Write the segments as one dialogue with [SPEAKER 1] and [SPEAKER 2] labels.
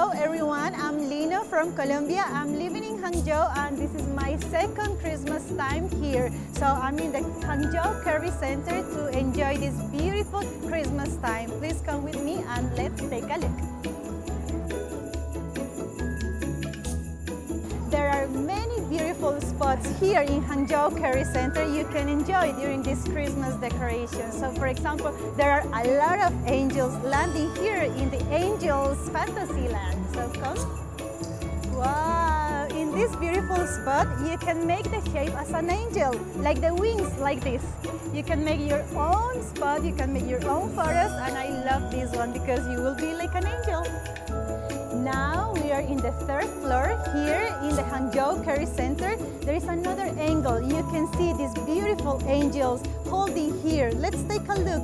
[SPEAKER 1] Hello everyone, I'm Lino from Colombia. I'm living in Hangzhou and this is my second Christmas time here. So I'm in the Hangzhou Kerry Center to enjoy this beautiful Christmas time. Please come with me and let's take a look. There are many beautiful spots here in Hangzhou Kerry Center you can enjoy during this Christmas decoration. So for example, there are a lot of angels landing here in the Angels Fantasyland. So come. Wow! In this beautiful spot, you can make the shape as an angel, like the wings like this. You can make your own spot, you can make your own photos, and I love this one because you will be like an angel. Now we are in the third floor here in the Hangzhou Kerry Center. There is another angle. You can see these beautiful angels holding here. Let's take a look.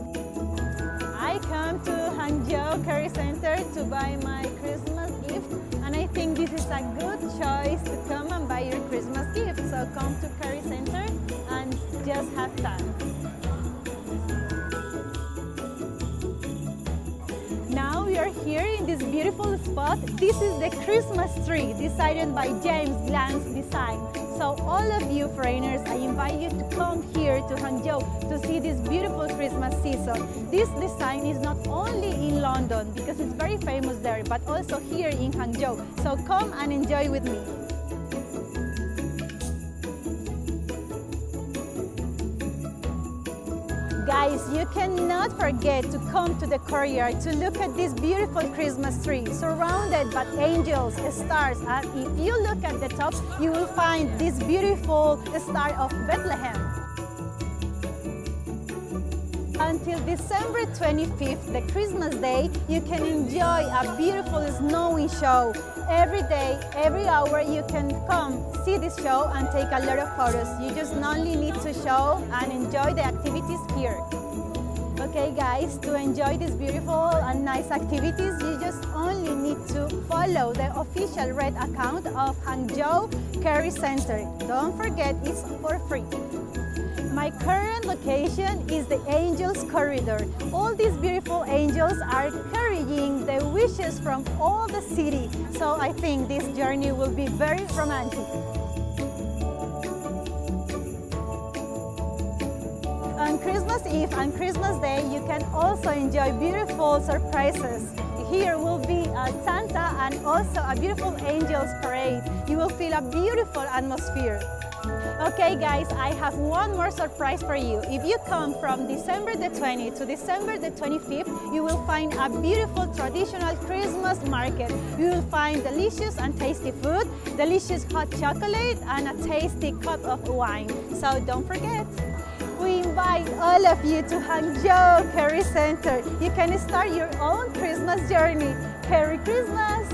[SPEAKER 1] I come to Hangzhou Kerry Center to buy my Christmas gift, and I think this is a good choice to come and buy your Christmas gift. So come to Kerry Center and just have fun. Now we are here in this beautiful spot. This is the Christmas tree designed by James Glancy Design. So all of you foreigners, I invite you to come here to Hangzhou to see this beautiful Christmas season. This design is not only in London because it's very famous there, but also here in Hangzhou. So come and enjoy with me. Guys, you cannot forget to come to the courtyard to look at this beautiful Christmas tree surrounded by angels, stars, and if you look at the top, you will find this beautiful star of Bethlehem. Until December 25th, the Christmas day, you can enjoy a beautiful snowy show. Every day, every hour, you can come see this show and take a lot of photos. You just only need to show and enjoy the activities here. Okay guys, to enjoy these beautiful and nice activities, you just only need to follow the official red account of Hangzhou Kerry Center. Don't forget, it's for free. My current location is the Angels Corridor. All these beautiful angels are carrying the wishes from all the city. So I think this journey will be very romantic. On Christmas Eve and Christmas Day, you can also enjoy beautiful surprises. Here will be a Santa and also a beautiful angels parade. You will feel a beautiful atmosphere. Okay guys, I have one more surprise for you. If you come from December the 20th to December the 25th, you will find a beautiful traditional Christmas market. You will find delicious and tasty food, delicious hot chocolate, and a tasty cup of wine. So don't forget. We invite all of you to Hangzhou Kerry Center. You can start your own Christmas journey. Merry Christmas!